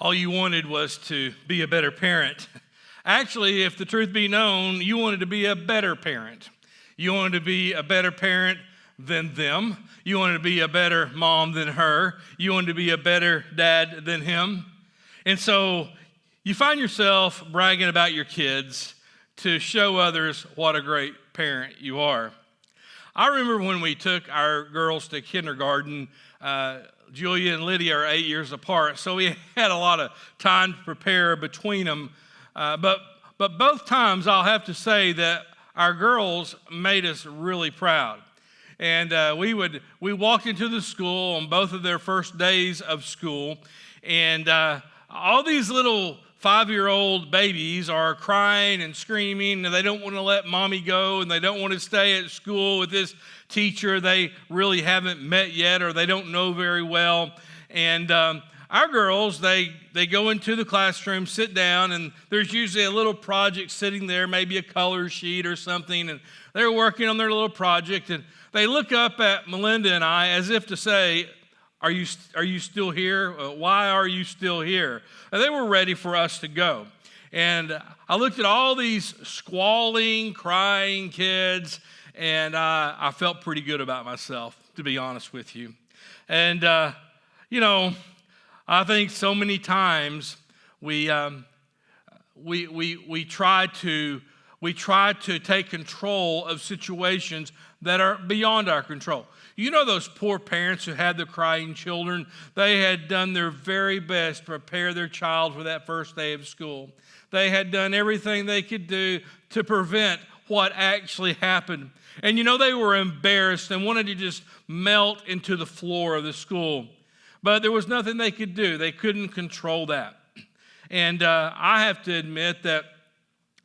all you wanted was to be a better parent. Actually, if the truth be known, you wanted to be a better parent. You wanted to be a better parent than them. You wanted to be a better mom than her. You wanted to be a better dad than him. And so you find yourself bragging about your kids to show others what a great parent you are. I remember when we took our girls to kindergarten, Julia and Lydia are 8 years apart, so we had a lot of time to prepare between them. But both times I'll have to say that our girls made us really proud. And we walked into the school on both of their first days of school, and all these little 5-year-old babies are crying and screaming, and they don't want to let mommy go, and they don't want to stay at school with this teacher they really haven't met yet or they don't know very well. And our girls, they go into the classroom, sit down, and there's usually a little project sitting there, maybe a color sheet or something, and they're working on their little project, and they look up at Melinda and I as if to say, Are you still here? Why are you still here? And they were ready for us to go. And I looked at all these squalling, crying kids, and I felt pretty good about myself, to be honest with you. And, I think so many times we try to take control of situations that are beyond our control. You know those poor parents who had the crying children? They had done their very best to prepare their child for that first day of school. They had done everything they could do to prevent what actually happened. And they were embarrassed and wanted to just melt into the floor of the school. But there was nothing they could do. They couldn't control that. And I have to admit that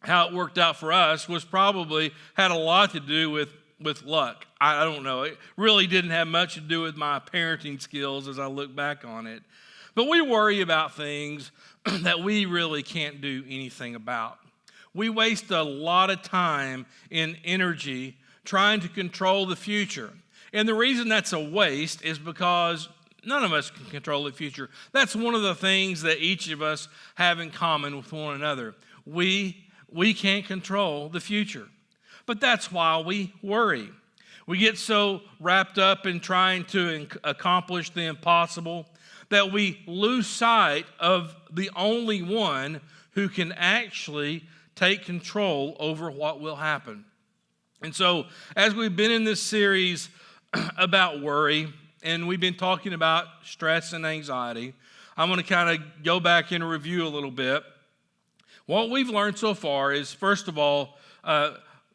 how it worked out for us was probably had a lot to do with luck. I don't know. It really didn't have much to do with my parenting skills as I look back on it. But we worry about things that we really can't do anything about. We waste a lot of time and energy trying to control the future. And the reason that's a waste is because none of us can control the future. That's one of the things that each of us have in common with one another. We can't control the future. But that's why we worry. We get so wrapped up in trying to accomplish the impossible that we lose sight of the only one who can actually take control over what will happen. And so, as we've been in this series about worry, and we've been talking about stress and anxiety, I'm going to kind of go back and review a little bit. What we've learned so far is, first of all,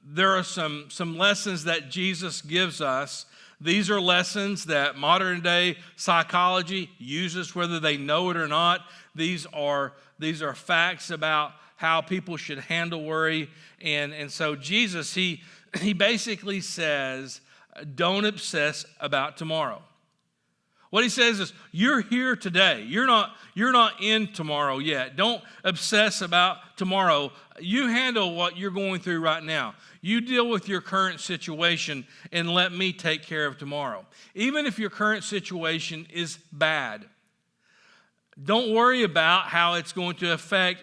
there are some lessons that Jesus gives us. These are lessons that modern day psychology uses, whether they know it or not. These are facts about how people should handle worry. And so Jesus, he basically says, don't obsess about tomorrow. What he says is, you're here today. You're not in tomorrow yet. Don't obsess about tomorrow. You handle what you're going through right now. You deal with your current situation and let me take care of tomorrow. Even if your current situation is bad, don't worry about how it's going to affect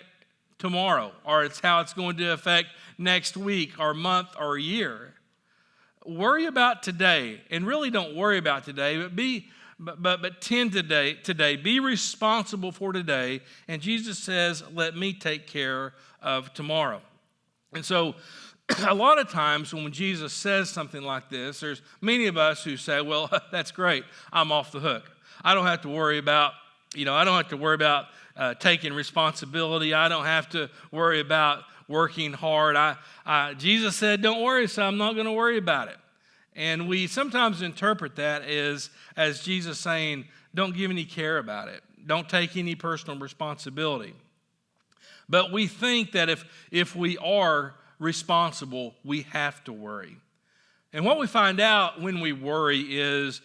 tomorrow, or it's how it's going to affect next week or month or year. Worry about today, and really don't worry about today, but tend today. Be responsible for today. And Jesus says, let me take care of tomorrow. And so a lot of times when Jesus says something like this, there's many of us who say, well, that's great. I'm off the hook. I don't have to worry about, taking responsibility. I don't have to worry about working hard. Jesus said, don't worry, so I'm not going to worry about it. And we sometimes interpret that as Jesus saying, don't give any care about it. Don't take any personal responsibility. But we think that if we are responsible, we have to worry. And what we find out when we worry is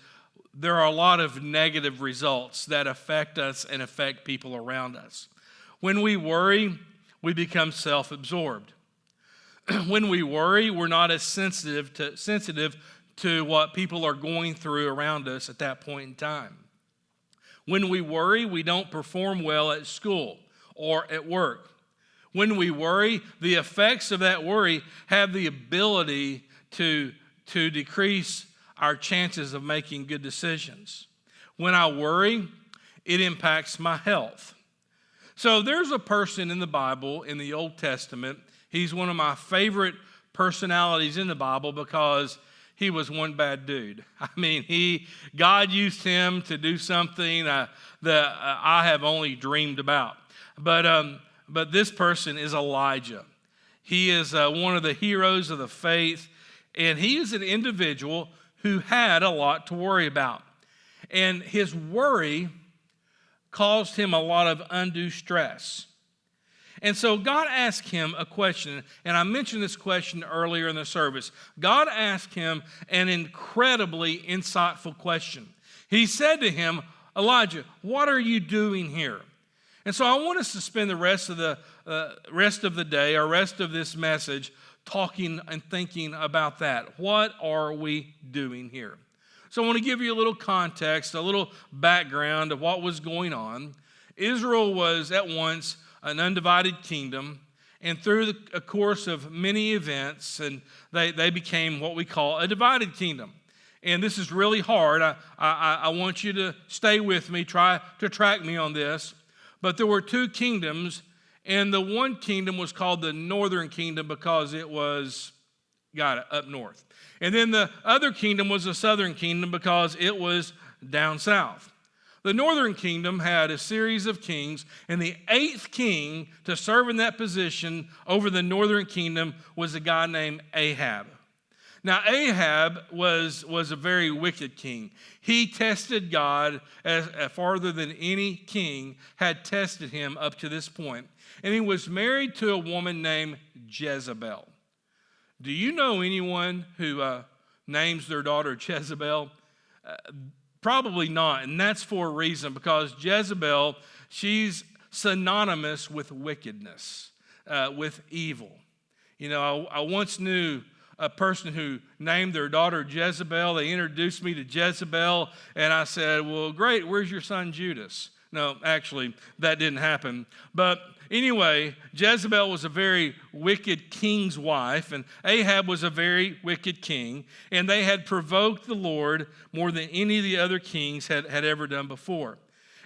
there are a lot of negative results that affect us and affect people around us. When we worry, we become self-absorbed. When we worry, we're not as sensitive to what people are going through around us at that point in time. When we worry, we don't perform well at school or at work. When we worry, the effects of that worry have the ability to decrease our chances of making good decisions. When I worry, it impacts my health. So there's a person in the Bible, in the Old Testament. He's one of my favorite personalities in the Bible because he was one bad dude. I mean, God used him to do something that I have only dreamed about. But this person is Elijah. He is one of the heroes of the faith, and he is an individual who had a lot to worry about. And his worry caused him a lot of undue stress. And so God asked him a question, and I mentioned this question earlier in the service. God asked him an incredibly insightful question. He said to him, Elijah, what are you doing here? And so I want us to spend the rest of the day, or rest of this message, talking and thinking about that. What are we doing here? So I want to give you a little context, a little background of what was going on. Israel was at once an undivided kingdom, and through a course of many events, and they became what we call a divided kingdom. And this is really hard. I want you to stay with me, try to track me on this. But there were two kingdoms, and the one kingdom was called the northern kingdom because it was, up north. And then the other kingdom was the southern kingdom because it was down south. The northern kingdom had a series of kings, and the eighth king to serve in that position over the northern kingdom was a guy named Ahab. Now, Ahab was a very wicked king. He tested God as farther than any king had tested him up to this point. And he was married to a woman named Jezebel. Do you know anyone who names their daughter Jezebel? Probably not, and that's for a reason, because Jezebel, she's synonymous with wickedness, with evil. You know, I once knew a person who named their daughter Jezebel. They introduced me to Jezebel, and I said, well, great, where's your son Judas? No, actually, that didn't happen. But anyway, Jezebel was a very wicked king's wife, and Ahab was a very wicked king, and they had provoked the Lord more than any of the other kings had ever done before.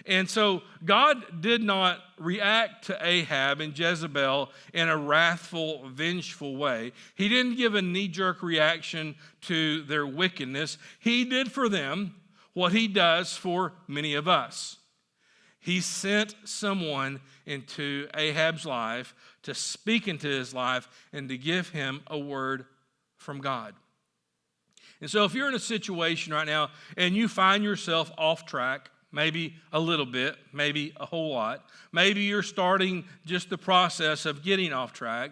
And so God did not react to Ahab and Jezebel in a wrathful, vengeful way. He didn't give a knee-jerk reaction to their wickedness. He did for them what he does for many of us. He sent someone into Ahab's life to speak into his life and to give him a word from God. And so if you're in a situation right now and you find yourself off track, maybe a little bit, maybe a whole lot, maybe you're starting just the process of getting off track,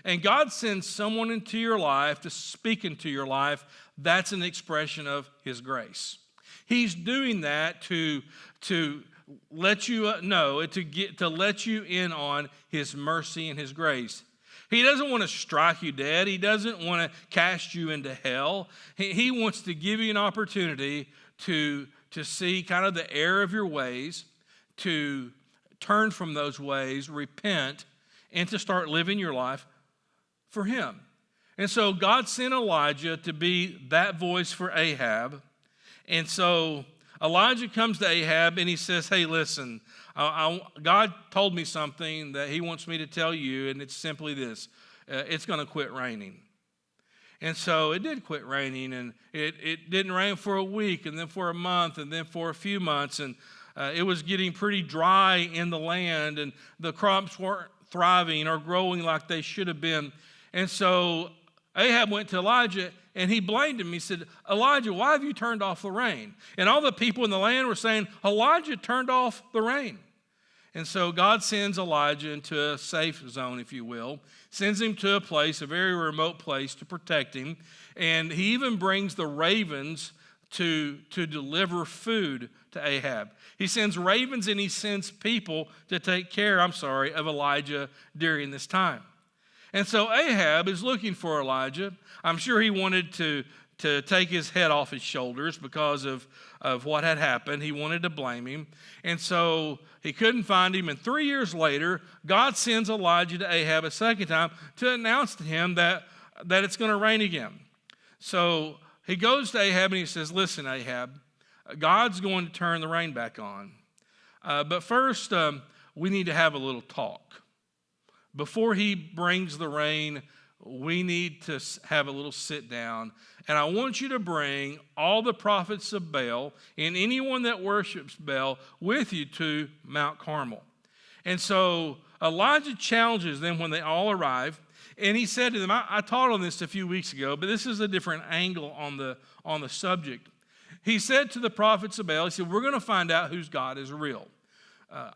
and God sends someone into your life to speak into your life, that's an expression of his grace. He's doing that to let you know, to let you in on his mercy and his grace. He doesn't want to strike you dead. He doesn't want to cast you into hell. He wants to give you an opportunity to see kind of the error of your ways, to turn from those ways, repent, and to start living your life for him. And so God sent Elijah to be that voice for Ahab. And so Elijah comes to Ahab and he says, hey, listen, God told me something that he wants me to tell you, and it's simply this. It's going to quit raining. And so it did quit raining, and it didn't rain for a week, and then for a month, and then for a few months, and it was getting pretty dry in the land, and the crops weren't thriving or growing like they should have been. And so Ahab went to Elijah, and he blamed him. He said, Elijah, why have you turned off the rain? And all the people in the land were saying, Elijah turned off the rain. And so God sends Elijah into a safe zone, if you will, sends him to a place, a very remote place, to protect him. And he even brings the ravens to deliver food to Ahab. He sends ravens and he sends people to take care, of Elijah during this time. And so Ahab is looking for Elijah. I'm sure he wanted to to take his head off his shoulders because of what had happened. He wanted to blame him. And so he couldn't find him. And 3 years later, God sends Elijah to Ahab a second time to announce to him that it's going to rain again. So he goes to Ahab and he says, listen, Ahab, God's going to turn the rain back on. But first, we need to have a little talk. Before he brings the rain, we need to have a little sit down. And I want you to bring all the prophets of Baal and anyone that worships Baal with you to Mount Carmel. And so Elijah challenges them when they all arrive. And he said to them, I taught on this a few weeks ago, but this is a different angle on the subject. He said to the prophets of Baal, he said, we're going to find out whose God is real.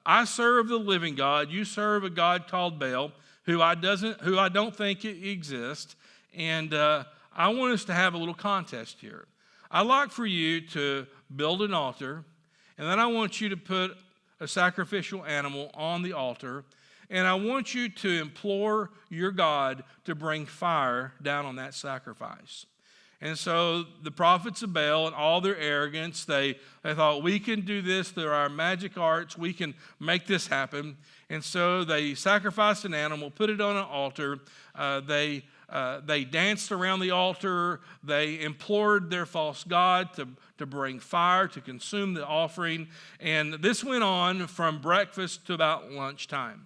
I serve the living God. You serve a God called Baal, who I don't think exists. And I want us to have a little contest here. I'd like for you to build an altar, and then I want you to put a sacrificial animal on the altar, and I want you to implore your God to bring fire down on that sacrifice. And so the prophets of Baal, and all their arrogance, they thought, we can do this through our magic arts. We can make this happen. And so they sacrificed an animal, put it on an altar. They danced around the altar. They implored their false god to bring fire, to consume the offering. And this went on from breakfast to about lunchtime.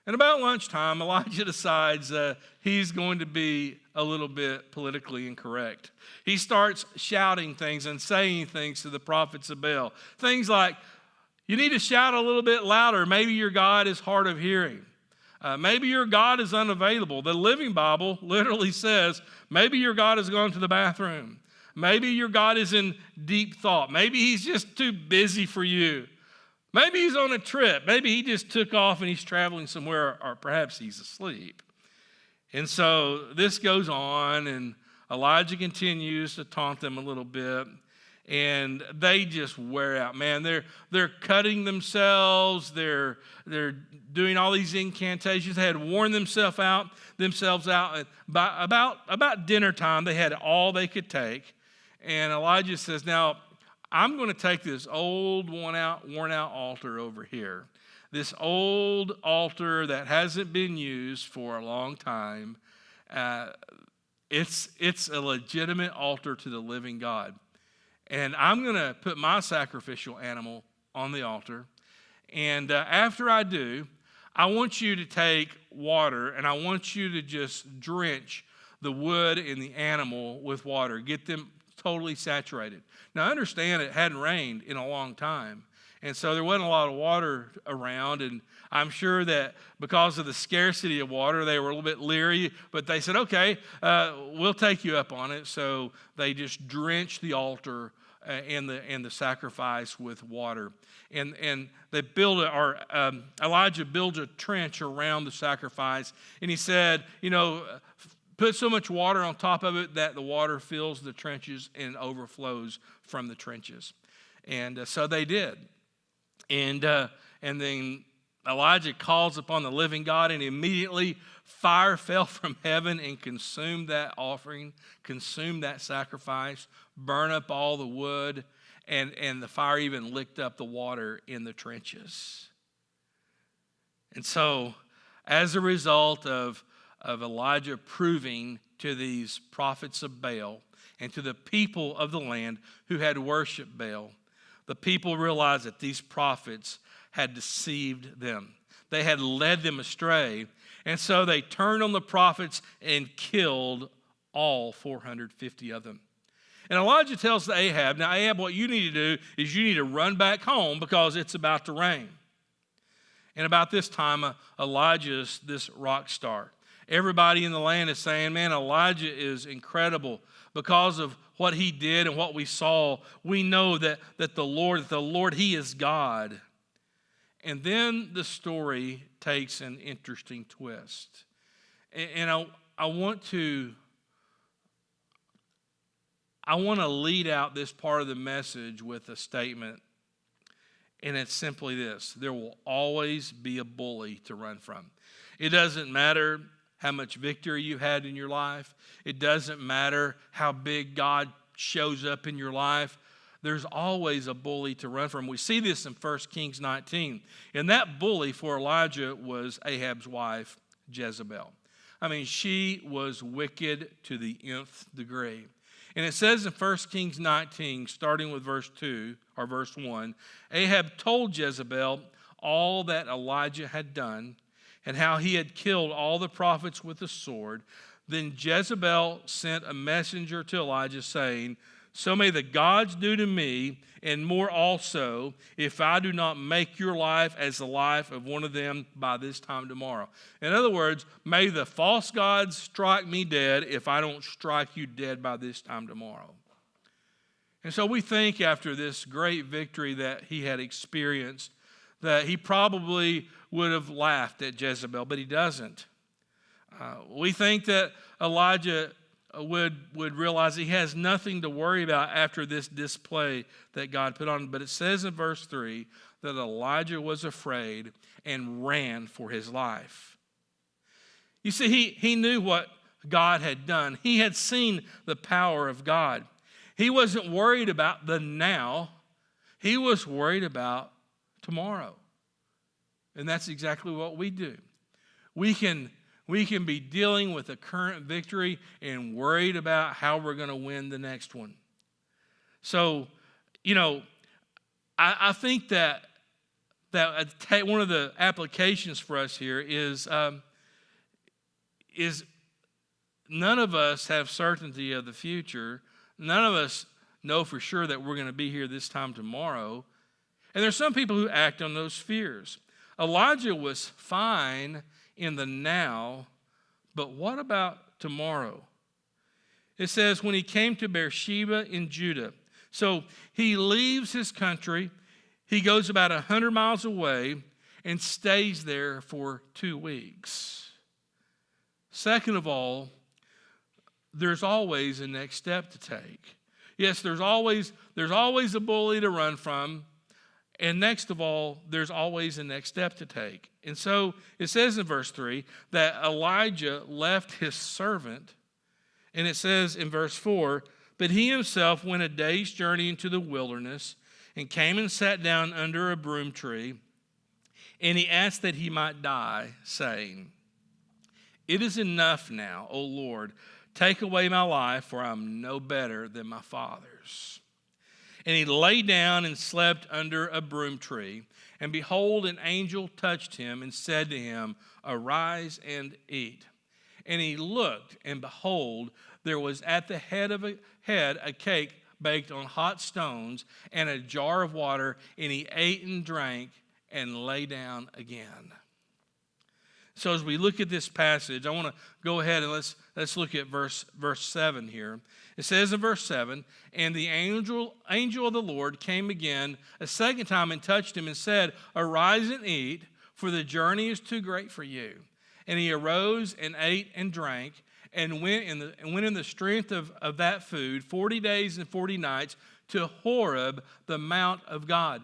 And about lunchtime, Elijah decides he's going to be a little bit politically incorrect. He starts shouting things and saying things to the prophets of Baal. Things like, you need to shout a little bit louder. Maybe your God is hard of hearing. Maybe your God is unavailable. The Living Bible literally says, maybe your God has gone to the bathroom. Maybe your God is in deep thought. Maybe he's just too busy for you. Maybe he's on a trip. Maybe he just took off and he's traveling somewhere, or perhaps he's asleep. And so this goes on, and Elijah continues to taunt them a little bit, and they just wear out. Man, they're cutting themselves. They're doing all these incantations. They had worn themselves out. And by about dinner time, they had all they could take. And Elijah says, now, I'm going to take this old, worn out altar over here. This old altar that hasn't been used for a long time. It's a legitimate altar to the living God. And I'm going to put my sacrificial animal on the altar. And after I do, I want you to take water and I want you to just drench the wood and the animal with water. Get them totally saturated. Now, understand it hadn't rained in a long time. And so there wasn't a lot of water around. And I'm sure that because of the scarcity of water, they were a little bit leery. But they said, okay, we'll take you up on it. So they just drenched the altar and the sacrifice with water. And they Elijah built a trench around the sacrifice. And he said, put so much water on top of it that the water fills the trenches and overflows from the trenches. And so they did. And then Elijah calls upon the living God, and immediately fire fell from heaven and consumed that offering, consumed that sacrifice, burned up all the wood, and the fire even licked up the water in the trenches. And so, as a result of Elijah proving to these prophets of Baal and to the people of the land who had worshiped Baal, the people realized that these prophets had deceived them. They had led them astray. And so they turned on the prophets and killed all 450 of them. And Elijah tells Ahab, now Ahab, what you need to do is you need to run back home because it's about to rain. And about this time, Elijah's this rock star. Everybody in the land is saying, man, Elijah is incredible. Because of what he did and what we saw, we know that the Lord, he is God. And then the story takes an interesting twist. And I want to lead out this part of the message with a statement. And it's simply this: there will always be a bully to run from. It doesn't matter how much victory you've had in your life. It doesn't matter how big God shows up in your life. There's always a bully to run from. We see this in 1 Kings 19. And that bully for Elijah was Ahab's wife, Jezebel. I mean, she was wicked to the nth degree. And it says in 1 Kings 19, starting with verse 2 or verse 1, Ahab told Jezebel all that Elijah had done and how he had killed all the prophets with the sword. Then Jezebel sent a messenger to Elijah saying, so may the gods do to me, and more also, if I do not make your life as the life of one of them by this time tomorrow. In other words, may the false gods strike me dead if I don't strike you dead by this time tomorrow. And so we think after this great victory that he had experienced, that he probably would have laughed at Jezebel, but he doesn't. We think that Elijah would realize he has nothing to worry about after this display that God put on. But it says in verse 3 that Elijah was afraid and ran for his life. You see, he knew what God had done. He had seen the power of God. He wasn't worried about the now. He was worried about tomorrow. And that's exactly what we do. We can be dealing with a current victory and worried about how we're going to win the next one. So, I think that one of the applications for us here is none of us have certainty of the future. None of us know for sure that we're going to be here this time tomorrow. And there's some people who act on those fears. Elijah was fine in the now, but what about tomorrow? It says, when he came to Beersheba in Judah. So he leaves his country. He goes about 100 miles away and stays there for 2 weeks. Second of all, there's always a next step to take. Yes, there's always a bully to run from. And next of all, there's always a next step to take. And so it says in verse 3 that Elijah left his servant. And it says in verse 4, but he himself went a day's journey into the wilderness and came and sat down under a broom tree. And he asked that he might die, saying, it is enough now, O Lord, take away my life, for I'm no better than my fathers. And he lay down and slept under a broom tree. And behold, an angel touched him and said to him, arise and eat. And he looked, and behold, there was at the head a cake baked on hot stones and a jar of water. And he ate and drank and lay down again. So as we look at this passage, I want to go ahead and let's look at verse 7 here. It says in verse 7, and the angel of the Lord came again a second time and touched him and said, arise and eat, for the journey is too great for you. And he arose and ate and drank and went in the strength of that food 40 days and 40 nights to Horeb, the mount of God.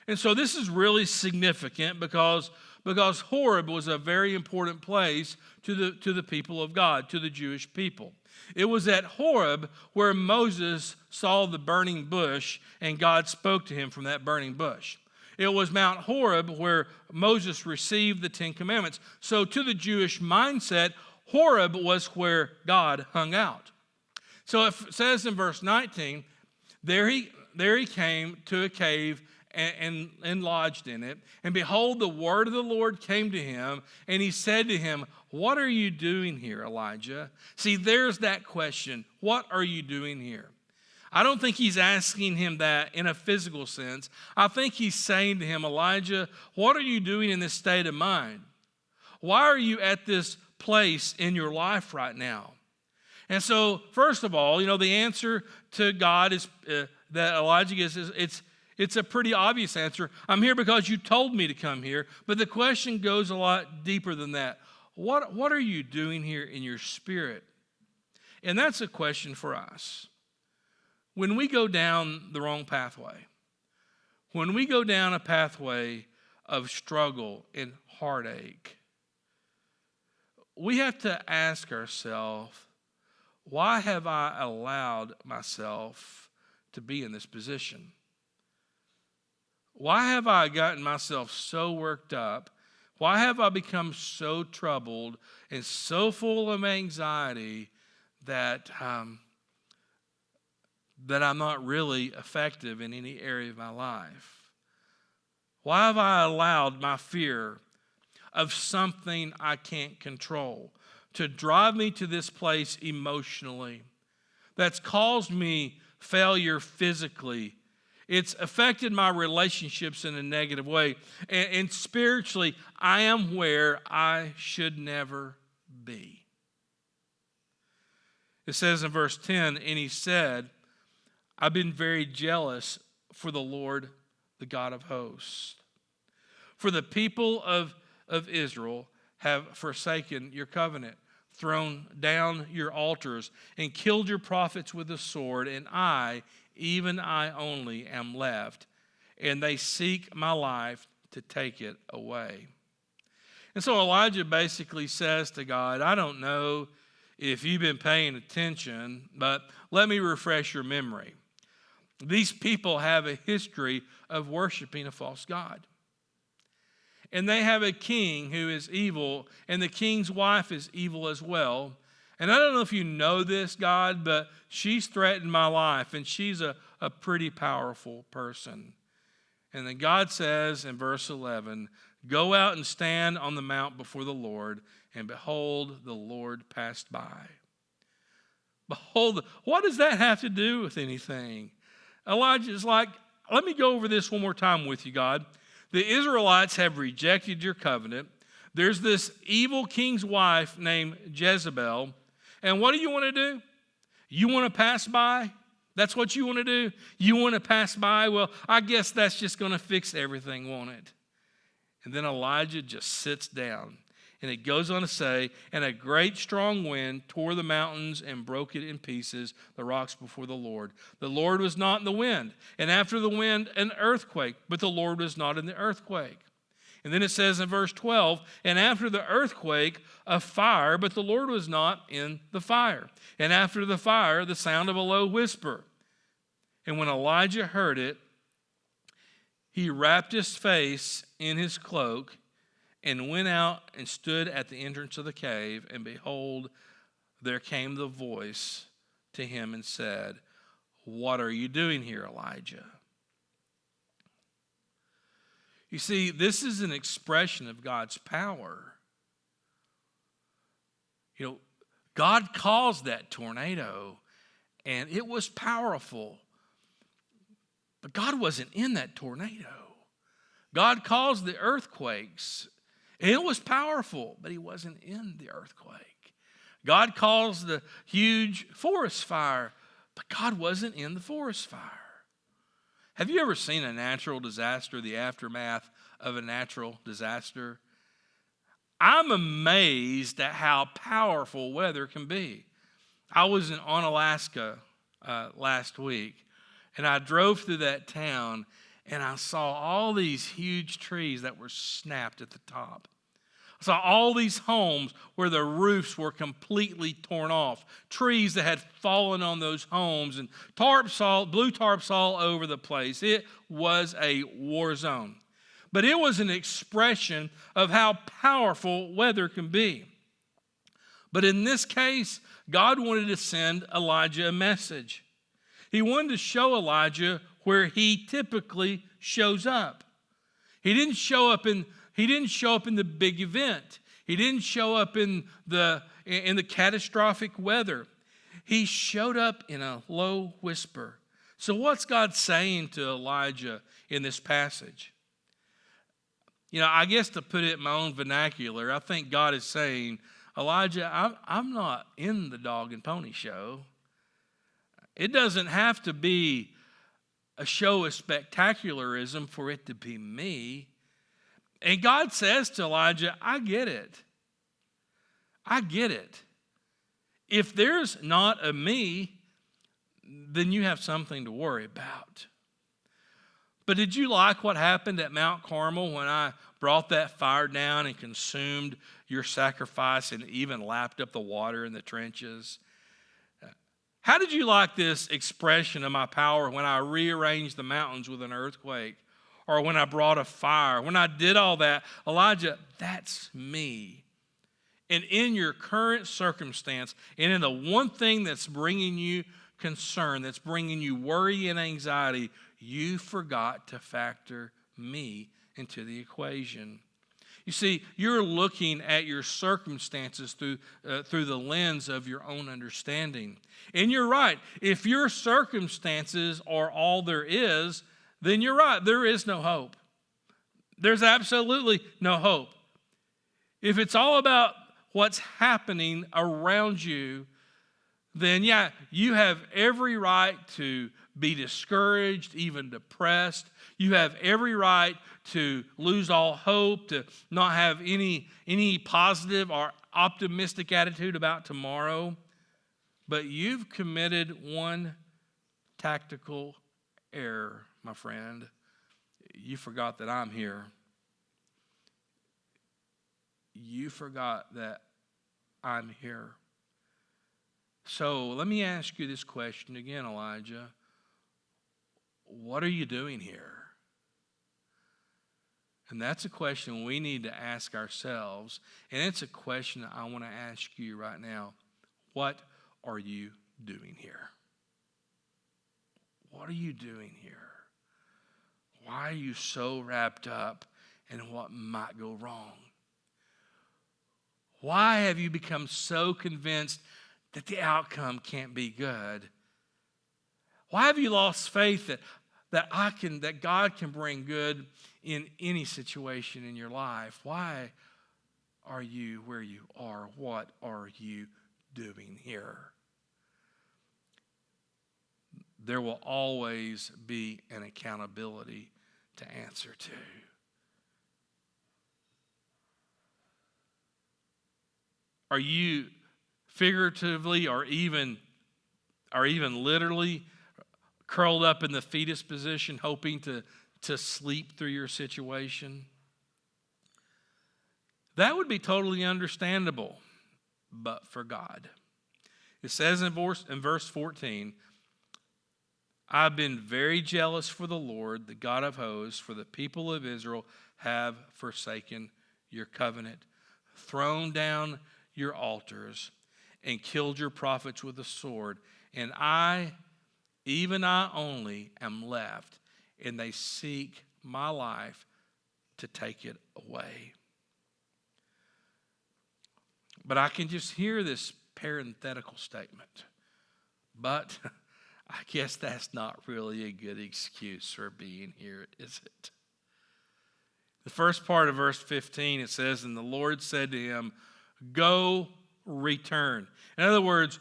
And so this is really significant because Horeb was a very important place to the people of God, to the Jewish people. It was at Horeb where Moses saw the burning bush and God spoke to him from that burning bush. It was Mount Horeb where Moses received the 10 Commandments. So to the Jewish mindset, Horeb was where God hung out. So it says in verse 19, there he came to a cave and lodged in it. And behold, the word of the Lord came to him, and he said to him, what are you doing here, Elijah? See, there's that question. What are you doing here? I don't think he's asking him that in a physical sense. I think he's saying to him, Elijah, what are you doing in this state of mind? Why are you at this place in your life right now? And so, first of all, the answer to God is that Elijah gives it's a pretty obvious answer. I'm here because you told me to come here. But the question goes a lot deeper than that. What are you doing here in your spirit? And that's a question for us. When we go down the wrong pathway, when we go down a pathway of struggle and heartache, we have to ask ourselves, why have I allowed myself to be in this position? Why have I gotten myself so worked up? Why have I become so troubled and so full of anxiety that I'm not really effective in any area of my life? Why have I allowed my fear of something I can't control to drive me to this place emotionally that's caused me failure physically? It's affected my relationships in a negative way. And spiritually, I am where I should never be. It says in verse 10, and he said, I've been very jealous for the Lord, the God of hosts. For the people of Israel have forsaken your covenant, thrown down your altars, and killed your prophets with the sword, and I, even I only, am left, and they seek my life to take it away. And so Elijah basically says to God, I don't know if you've been paying attention, but let me refresh your memory. These people have a history of worshiping a false god. And they have a king who is evil, and the king's wife is evil as well. And I don't know if you know this, God, but she's threatened my life, and she's a pretty powerful person. And then God says in verse 11, go out and stand on the mount before the Lord, and behold, the Lord passed by. Behold, what does that have to do with anything? Elijah's like, let me go over this one more time with you, God. The Israelites have rejected your covenant. There's this evil king's wife named Jezebel. And what do you want to do? You want to pass by? That's what you want to do? You want to pass by? Well, I guess that's just going to fix everything, won't it? And then Elijah just sits down. And it goes on to say, and a great strong wind tore the mountains and broke it in pieces, the rocks before the Lord. The Lord was not in the wind. And after the wind, an earthquake. But the Lord was not in the earthquake. And then it says in verse 12, and after the earthquake, a fire, but the Lord was not in the fire. And after the fire, the sound of a low whisper. And when Elijah heard it, he wrapped his face in his cloak and went out and stood at the entrance of the cave. And behold, there came the voice to him and said, what are you doing here, Elijah? You see, this is an expression of God's power. You know, God caused that tornado, and it was powerful. But God wasn't in that tornado. God caused the earthquakes, and it was powerful, but he wasn't in the earthquake. God caused the huge forest fire, but God wasn't in the forest fire. Have you ever seen a natural disaster, the aftermath of a natural disaster? I'm amazed at how powerful weather can be. I was on Alaska last week, and I drove through that town, and I saw all these huge trees that were snapped at the top. I saw all these homes where the roofs were completely torn off, trees that had fallen on those homes, and blue tarps all over the place. It was a war zone. But it was an expression of how powerful weather can be. But in this case, God wanted to send Elijah a message. He wanted to show Elijah where he typically shows up. He didn't show up in the big event. He didn't show up in the catastrophic weather. He showed up in a low whisper. So what's God saying to Elijah in this passage? You know, I guess to put it in my own vernacular, I think God is saying, Elijah, I'm not in the dog and pony show. It doesn't have to be a show of spectacularism for it to be me. And God says to Elijah, I get it. I get it. If there's not a me, then you have something to worry about. But did you like what happened at Mount Carmel when I brought that fire down and consumed your sacrifice and even lapped up the water in the trenches? How did you like this expression of my power when I rearranged the mountains with an earthquake? Or when I brought a fire? When I did all that, Elijah, that's me. And in your current circumstance, and in the one thing that's bringing you concern, that's bringing you worry and anxiety, you forgot to factor me into the equation. You see, you're looking at your circumstances through the lens of your own understanding. And you're right. If your circumstances are all there is, then you're right. There is no hope. There's absolutely no hope. If it's all about what's happening around you, then yeah, you have every right to be discouraged, even depressed. You have every right to lose all hope, to not have any positive or optimistic attitude about tomorrow. But you've committed one tactical error, my friend. You forgot that I'm here. You forgot that I'm here. So let me ask you this question again, Elijah. What are you doing here? And that's a question we need to ask ourselves. And it's a question that I want to ask you right now. What are you doing here? What are you doing here? Why are you so wrapped up in what might go wrong? Why have you become so convinced that the outcome can't be good? Why have you lost faith that God can bring good in any situation in your life? Why are you where you are? What are you doing here? There will always be an accountability to answer to. Are you figuratively or even literally curled up in the fetus position, hoping to sleep through your situation? That would be totally understandable, but for God. It says in verse 14, I've been very jealous for the Lord, the God of hosts, for the people of Israel have forsaken your covenant, thrown down your altars, and killed your prophets with the sword. And I, even I only, am left, and they seek my life to take it away. But I can just hear this parenthetical statement. But I guess that's not really a good excuse for being here, is it? The first part of verse 15, it says, and the Lord said to him, go return. In other words,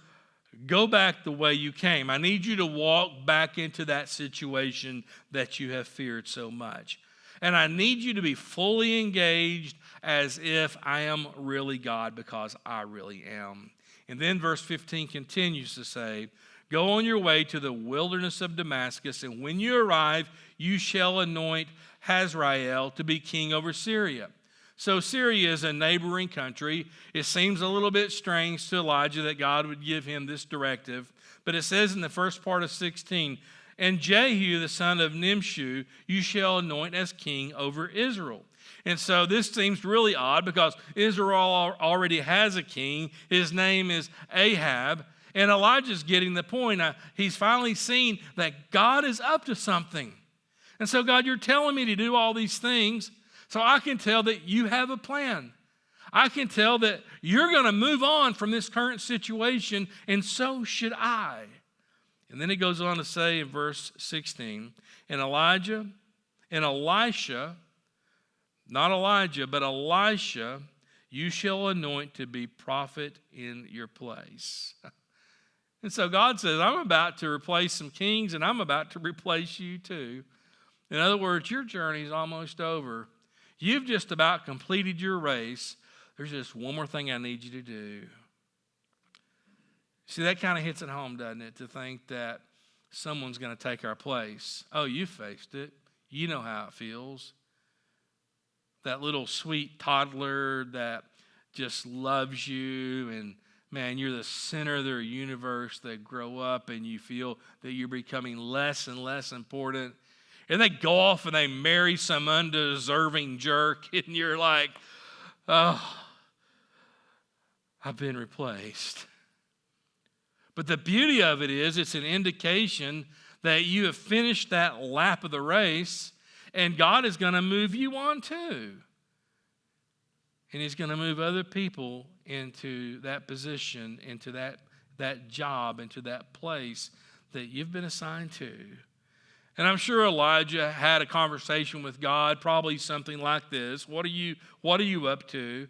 go back the way you came. I need you to walk back into that situation that you have feared so much. And I need you to be fully engaged as if I am really God, because I really am. And then verse 15 continues to say, go on your way to the wilderness of Damascus, and when you arrive, you shall anoint Hazael to be king over Syria. So Syria is a neighboring country. It seems a little bit strange to Elijah that God would give him this directive. But it says in the first part of 16, and Jehu, the son of Nimshi, you shall anoint as king over Israel. And so this seems really odd because Israel already has a king. His name is Ahab. And Elijah's getting the point. He's finally seen that God is up to something. And so, God, you're telling me to do all these things, so I can tell that you have a plan. I can tell that you're going to move on from this current situation, and so should I. And then he goes on to say in verse 16, and Elijah and Elisha, not Elijah, but Elisha, you shall anoint to be prophet in your place. And so God says, I'm about to replace some kings, and I'm about to replace you too. In other words, your journey is almost over. You've just about completed your race. There's just one more thing I need you to do. See, that kind of hits it home, doesn't it, to think that someone's going to take our place. Oh, you faced it. You know how it feels. That little sweet toddler that just loves you, and man, you're the center of their universe. They grow up and you feel that you're becoming less and less important. And they go off and they marry some undeserving jerk, and you're like, oh, I've been replaced. But the beauty of it is it's an indication that you have finished that lap of the race, and God is going to move you on too. And he's going to move other people into that position, into that job, into that place that you've been assigned to. And I'm sure Elijah had a conversation with God, probably something like this. What are you up to?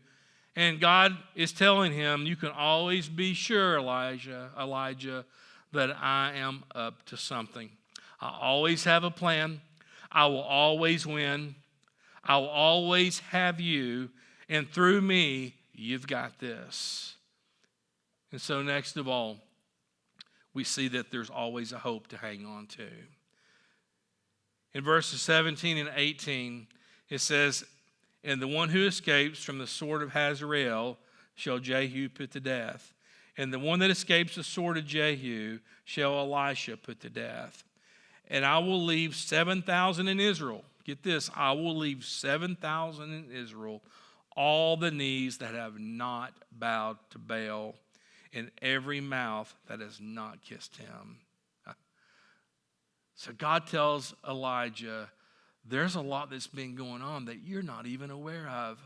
And God is telling him, you can always be sure, Elijah, that I am up to something. I always have a plan. I will always win. I will always have you. And through me, you've got this. And so next of all, we see that there's always a hope to hang on to. In verses 17 and 18, it says, and the one who escapes from the sword of Hazael shall Jehu put to death. And the one that escapes the sword of Jehu shall Elisha put to death. And I will leave 7,000 in Israel. Get this, I will leave 7,000 in Israel, all the knees that have not bowed to Baal, and every mouth that has not kissed him. So God tells Elijah, there's a lot that's been going on that you're not even aware of.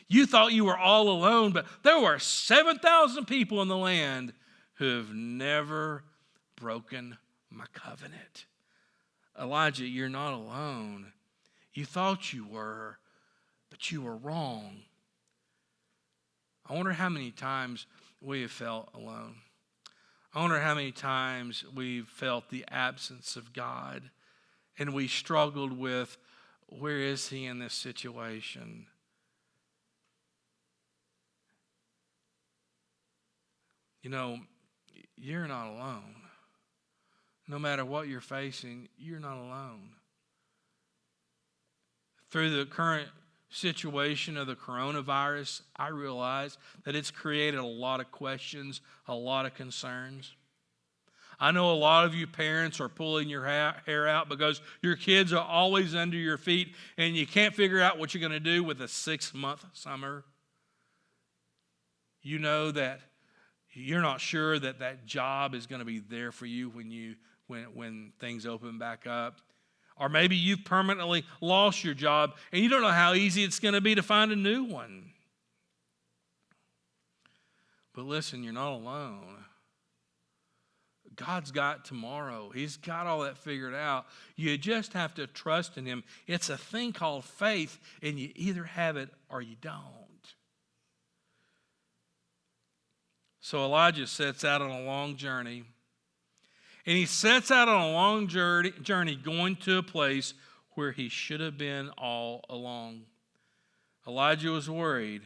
You thought you were all alone, but there were 7,000 people in the land who have never broken my covenant. Elijah, you're not alone. You thought you were, but you were wrong. I wonder how many times we have felt alone. I wonder how many times we've felt the absence of God, and we struggled with, where is he in this situation? You know, you're not alone. No matter what you're facing, you're not alone. Through the current situation of the coronavirus, I realize that it's created a lot of questions, a lot of concerns. I know a lot of you parents are pulling your hair out because your kids are always under your feet and you can't figure out what you're going to do with a 6-month summer. You know that you're not sure that that job is going to be there for you when things open back up. Or maybe you've permanently lost your job and you don't know how easy it's going to be to find a new one. But listen, you're not alone. God's got tomorrow. He's got all that figured out. You just have to trust in him. It's a thing called faith, and you either have it or you don't. So Elijah sets out on a long journey. And he sets out on a long journey going to a place where he should have been all along. Elijah was worried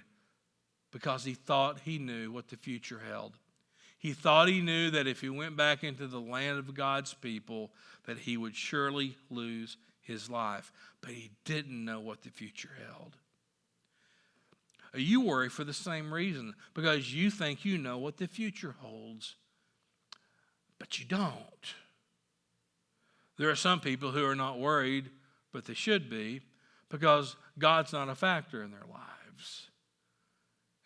because he thought he knew what the future held. He thought he knew that if he went back into the land of God's people, that he would surely lose his life. But he didn't know what the future held. You worry for the same reason, because you think you know what the future holds. But you don't. There are some people who are not worried, but they should be, because God's not a factor in their lives.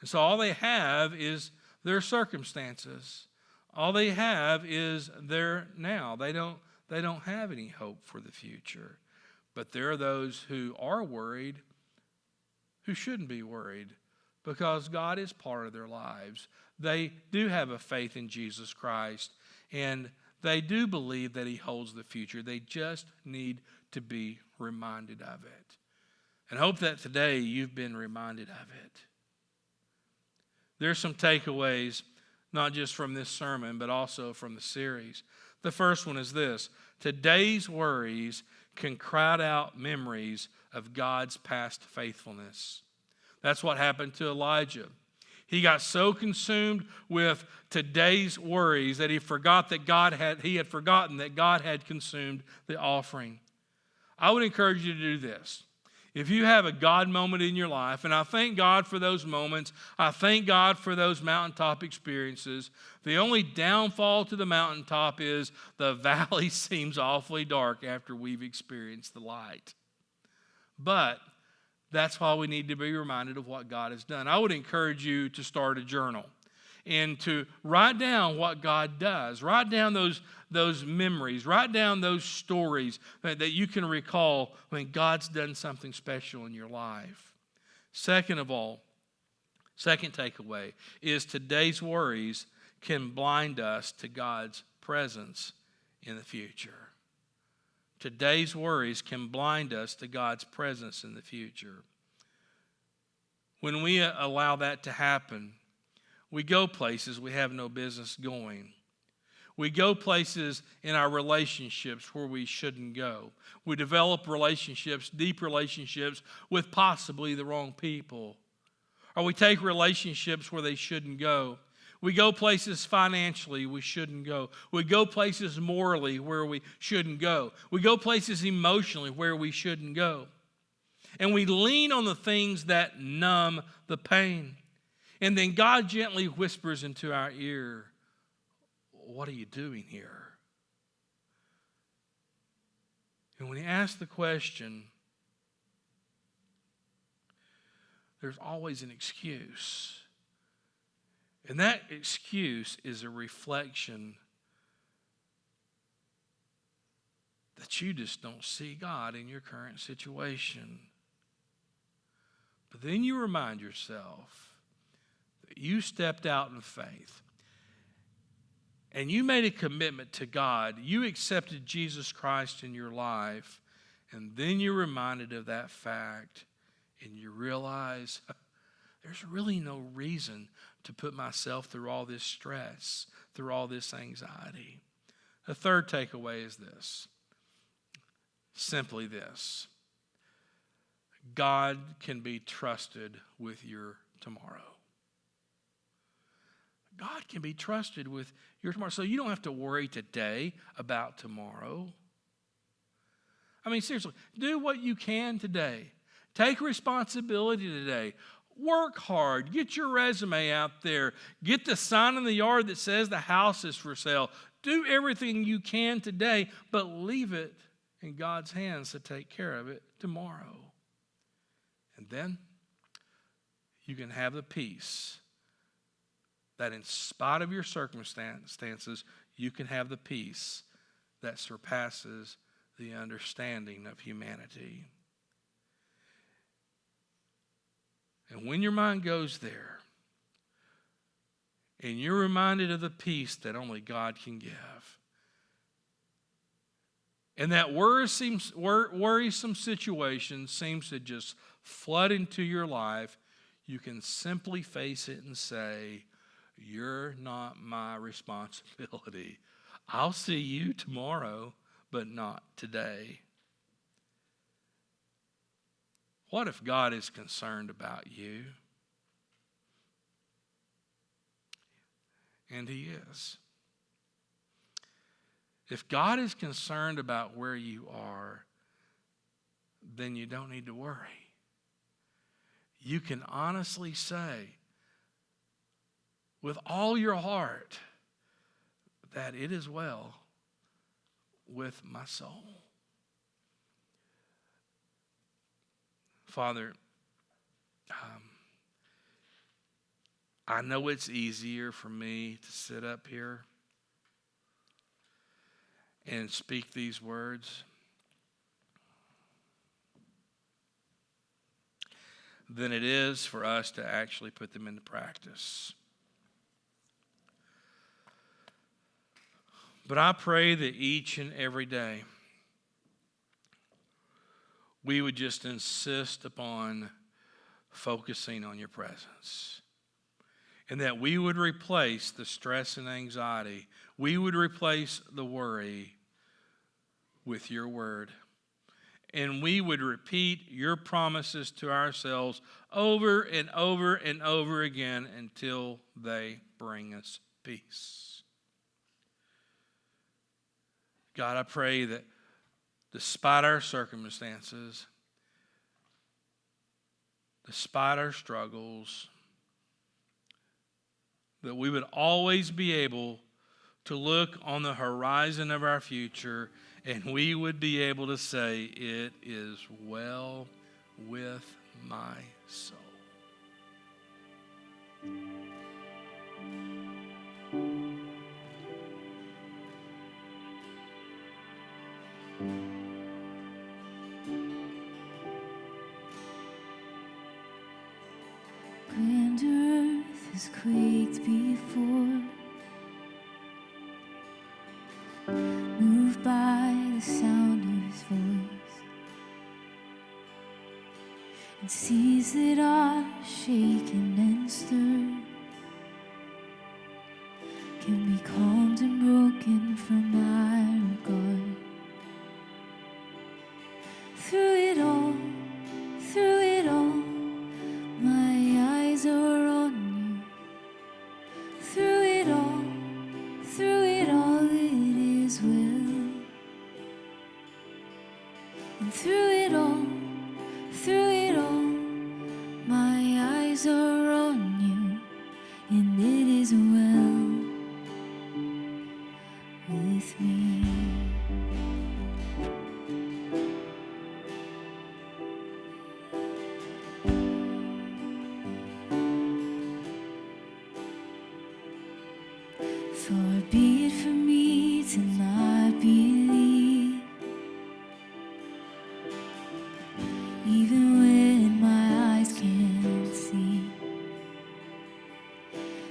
And so all they have is their circumstances. All they have is their now. They don't have any hope for the future. But there are those who are worried who shouldn't be worried, because God is part of their lives. They do have a faith in Jesus Christ, and they do believe that he holds the future. They just need to be reminded of it. And hope that today you've been reminded of it. There's some takeaways, not just from this sermon, but also from the series. The first one is this: today's worries can crowd out memories of God's past faithfulness. That's what happened to Elijah. He got so consumed with today's worries that he had forgotten that God had consumed the offering. I would encourage you to do this. If you have a God moment in your life, and I thank God for those moments, I thank God for those mountaintop experiences, the only downfall to the mountaintop is the valley seems awfully dark after we've experienced the light. But that's why we need to be reminded of what God has done. I would encourage you to start a journal and to write down what God does. Write down those memories. Write down those stories that you can recall when God's done something special in your life. Second of all, second takeaway is today's worries can blind us to God's presence in the future. Today's worries can blind us to God's presence in the future. When we allow that to happen, we go places we have no business going. We go places in our relationships where we shouldn't go. We develop relationships, deep relationships, with possibly the wrong people. Or we take relationships where they shouldn't go. We go places financially we shouldn't go. We go places morally where we shouldn't go. We go places emotionally where we shouldn't go. And we lean on the things that numb the pain. And then God gently whispers into our ear, what are you doing here? And when he asks the question, there's always an excuse. And that excuse is a reflection that you just don't see God in your current situation. But then you remind yourself that you stepped out in faith and you made a commitment to God. You accepted Jesus Christ in your life, and then you're reminded of that fact and you realize there's really no reason to put myself through all this stress, through all this anxiety. The third takeaway is this. Simply this. God can be trusted with your tomorrow. God can be trusted with your tomorrow. So you don't have to worry today about tomorrow. I mean, seriously, do what you can today. Take responsibility today. Work hard. Get your resume out there. Get the sign in the yard that says the house is for sale. Do everything you can today, but leave it in God's hands to take care of it tomorrow. And then you can have the peace that in spite of your circumstances, you can have the peace that surpasses the understanding of humanity. And when your mind goes there, and you're reminded of the peace that only God can give, and that worrisome situation seems to just flood into your life, you can simply face it and say, you're not my responsibility. I'll see you tomorrow, but not today. What if God is concerned about you? And he is. If God is concerned about where you are, then you don't need to worry. You can honestly say, with all your heart, that it is well with my soul. Father, I know it's easier for me to sit up here and speak these words than it is for us to actually put them into practice. But I pray that each and every day we would just insist upon focusing on your presence. And that we would replace the stress and anxiety. We would replace the worry with your word. And we would repeat your promises to ourselves over and over and over again until they bring us peace. God, I pray that despite our circumstances, despite our struggles, that we would always be able to look on the horizon of our future and we would be able to say, it is well with my soul. Grand earth has quaked before, moved by the sound of his voice, and seas that are shaken and stirred can be calmed and broken from my regard. Through it all, my eyes are on you. Through it all, it is well. And through it all, my eyes are on you, and it is well with me. Far be it from me to not believe, even when my eyes can't see.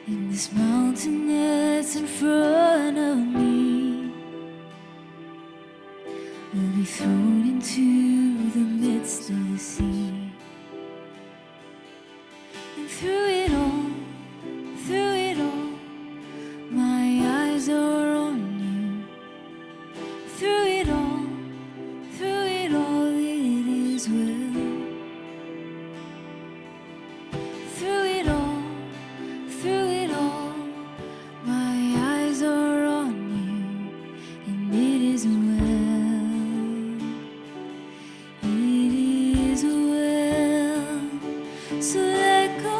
And this mountain that's in front of me will be thrown into the midst of the sea. And through it all, my eyes are on you. Through it all, it is well. Through it all, my eyes are on you, and it is well. It is well. So let go.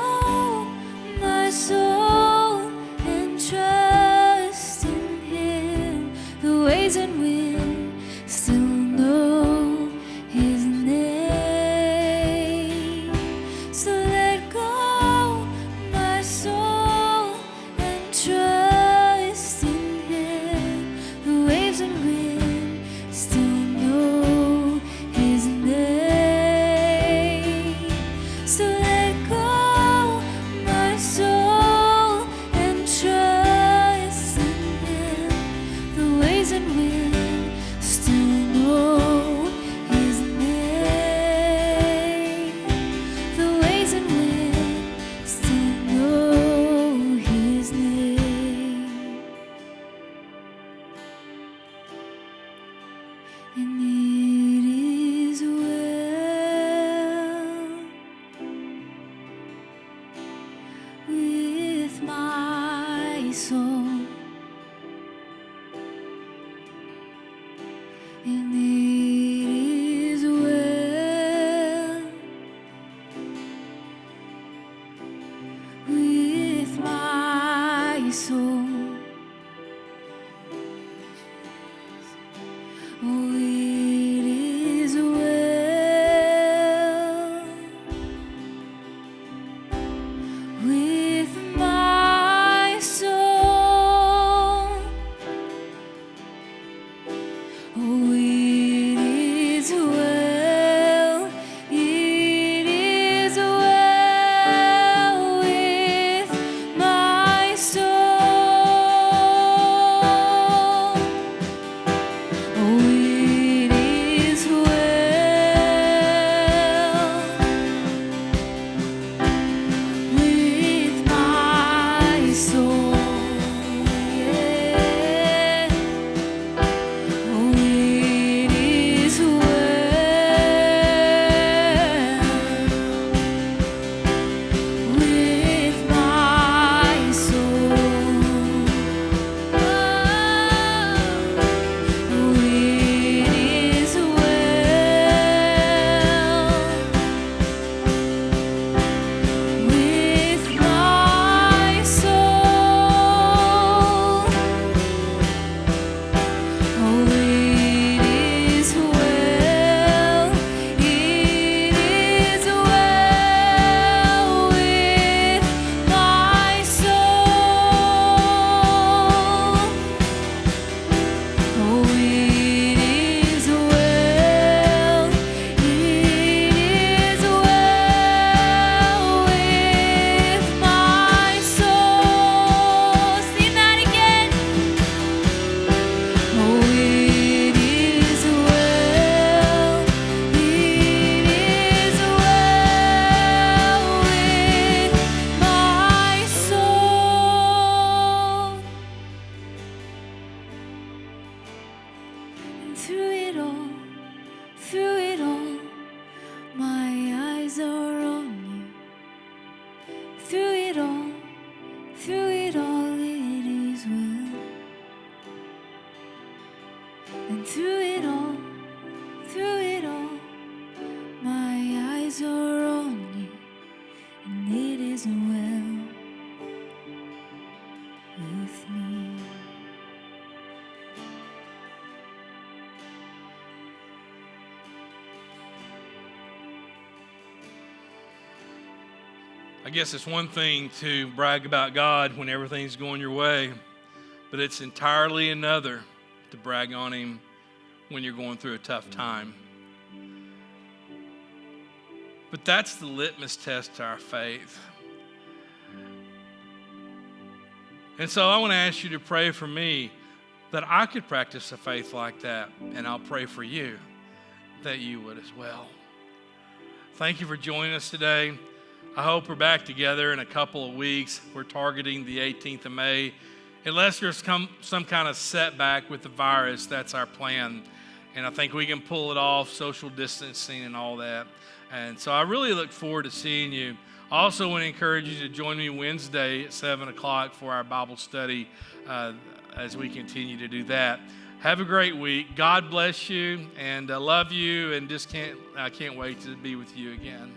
And through it all, my eyes are on you, and it is well with me. I guess it's one thing to brag about God when everything's going your way, but it's entirely another to brag on Him when you're going through a tough time. But that's the litmus test to our faith. And so I want to ask you to pray for me that I could practice a faith like that, and I'll pray for you that you would as well. Thank you for joining us today. I hope we're back together in a couple of weeks. We're targeting the 18th of May. Unless there's some kind of setback with the virus, that's our plan. And I think we can pull it off, social distancing and all that. And so I really look forward to seeing you. I also want to encourage you to join me Wednesday at 7 o'clock for our Bible study as we continue to do that. Have a great week. God bless you, and I love you, and I can't wait to be with you again.